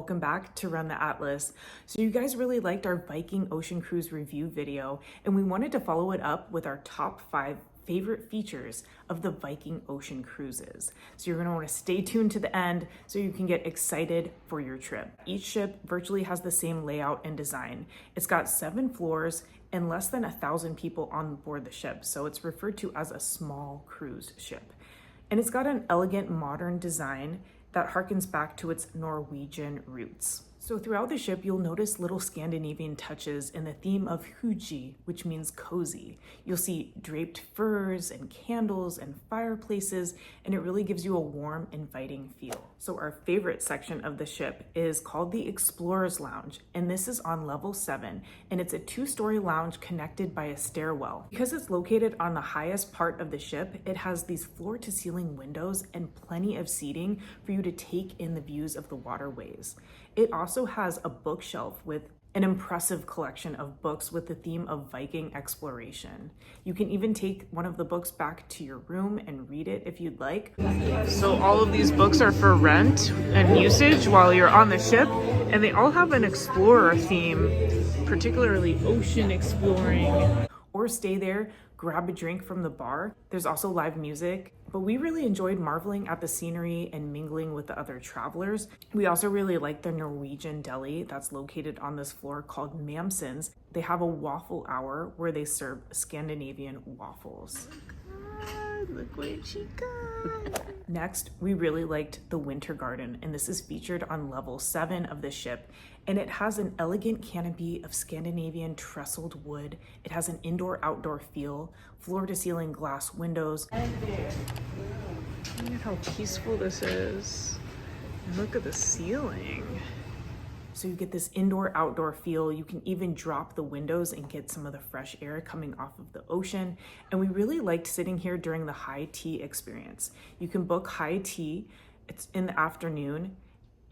welcome back to Run the Atlas. So you guys really liked our Viking Ocean Cruise review video, and we wanted to follow it up with our top 5 favorite features of the Viking Ocean Cruises. So you're gonna wanna stay tuned to the end so you can get excited for your trip. Each ship virtually has the same layout and design. It's got 7 floors and less than 1,000 people on board the ship, so it's referred to as a small cruise ship. And it's got an elegant modern design that harkens back to its Norwegian roots. So throughout the ship, you'll notice little Scandinavian touches in the theme of huji, which means cozy. You'll see draped furs and candles and fireplaces, and it really gives you a warm, inviting feel. So our favorite section of the ship is called the Explorer's Lounge, and this is on level 7, and it's a 2-story lounge connected by a stairwell. Because it's located on the highest part of the ship, it has these floor-to-ceiling windows and plenty of seating for you to take in the views of the waterways. It also has a bookshelf with an impressive collection of books with the theme of Viking exploration. You can even take one of the books back to your room and read it if you'd like. So all of these books are for rent and usage while you're on the ship, and they all have an explorer theme, particularly ocean exploring. Or stay there, grab a drink from the bar. There's also live music, but we really enjoyed marveling at the scenery and mingling with the other travelers. We also really like the Norwegian deli that's located on this floor called Mamsen's. They have a waffle hour where they serve Scandinavian waffles. Look what she got. Next, we really liked the Wintergarden, and this is featured on level 7 of the ship. And it has an elegant canopy of Scandinavian trestled wood. It has an indoor-outdoor feel, floor-to-ceiling glass windows. Look at how peaceful this is. And look at the ceiling. So you get this indoor-outdoor feel. You can even drop the windows and get some of the fresh air coming off of the ocean. And we really liked sitting here during the high tea experience. You can book high tea. It's in the afternoon,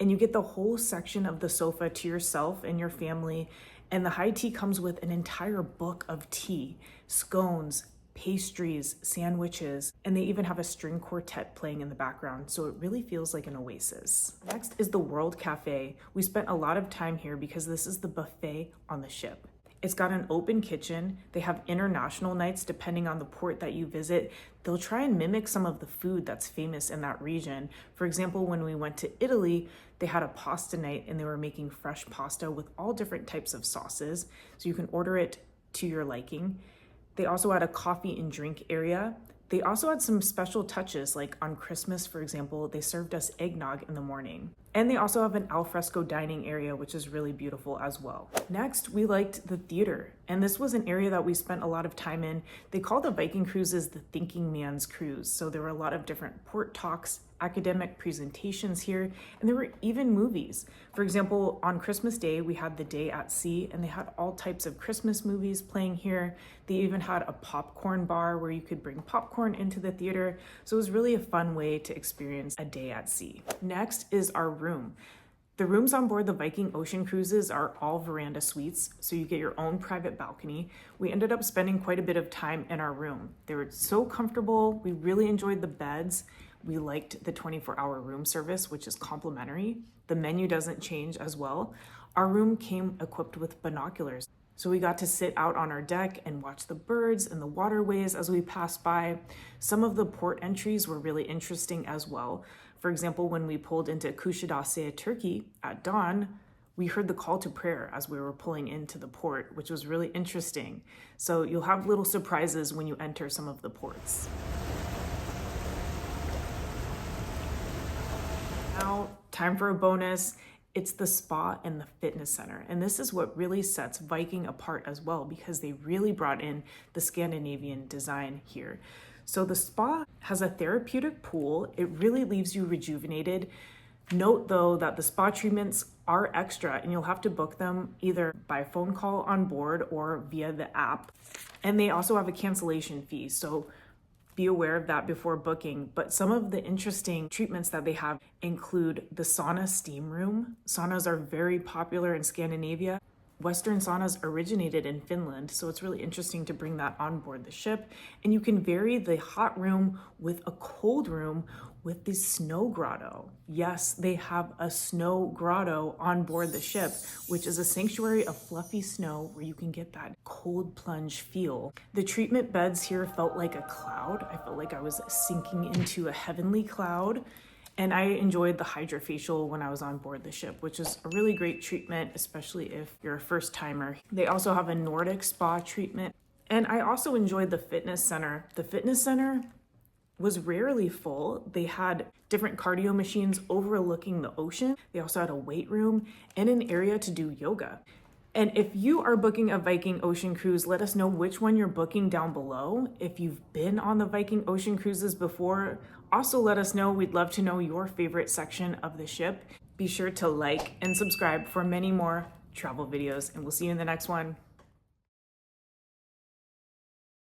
and you get the whole section of the sofa to yourself and your family. And the high tea comes with an entire book of tea, scones, pastries, sandwiches, and they even have a string quartet playing in the background, so it really feels like an oasis. Next is the World Cafe. We spent a lot of time here because this is the buffet on the ship. It's got an open kitchen. They have international nights depending on the port that you visit. They'll try and mimic some of the food that's famous in that region. For example, when we went to Italy, they had a pasta night and they were making fresh pasta with all different types of sauces, so you can order it to your liking. They also had a coffee and drink area. They also had some special touches, like on Christmas, for example, they served us eggnog in the morning. And they also have an alfresco dining area, which is really beautiful as well. Next, we liked the theater. And this was an area that we spent a lot of time in. They call the Viking cruises the thinking man's cruise. So there were a lot of different port talks, academic presentations here, and there were even movies. For example, on Christmas Day, we had The Day at Sea, and they had all types of Christmas movies playing here. They even had a popcorn bar where you could bring popcorn into the theater. So it was really a fun way to experience a day at sea. Next is our room. The rooms on board the Viking Ocean Cruises are all veranda suites, so you get your own private balcony. We ended up spending quite a bit of time in our room. They were so comfortable. We really enjoyed the beds. We liked the 24-hour room service, which is complimentary. The menu doesn't change as well. Our room came equipped with binoculars, so we got to sit out on our deck and watch the birds and the waterways as we passed by. Some of the port entries were really interesting as well. For example, when we pulled into Kuşadası, Turkey at dawn, we heard the call to prayer as we were pulling into the port, which was really interesting. So you'll have little surprises when you enter some of the ports. Now, time for a bonus. It's the spa and the fitness center. And this is what really sets Viking apart as well, because they really brought in the Scandinavian design here. So the spa has a therapeutic pool. It really leaves you rejuvenated. Note though that the spa treatments are extra and you'll have to book them either by phone call on board or via the app. And they also have a cancellation fee. So be aware of that before booking. But some of the interesting treatments that they have include the sauna steam room. Saunas are very popular in Scandinavia. Western saunas originated in Finland, so it's really interesting to bring that on board the ship. And you can vary the hot room with a cold room with the snow grotto. Yes, they have a snow grotto on board the ship, which is a sanctuary of fluffy snow where you can get that cold plunge feel. The treatment beds here felt like a cloud. I felt like I was sinking into a heavenly cloud. And I enjoyed the hydrofacial when I was on board the ship, which is a really great treatment, especially if you're a first timer. They also have a Nordic spa treatment. And I also enjoyed the fitness center. The fitness center was rarely full. They had different cardio machines overlooking the ocean. They also had a weight room and an area to do yoga. And if you are booking a Viking Ocean Cruise, let us know which one you're booking down below. If you've been on the Viking Ocean Cruises before, also let us know. We'd love to know your favorite section of the ship. Be sure to like and subscribe for many more travel videos, and we'll see you in the next one.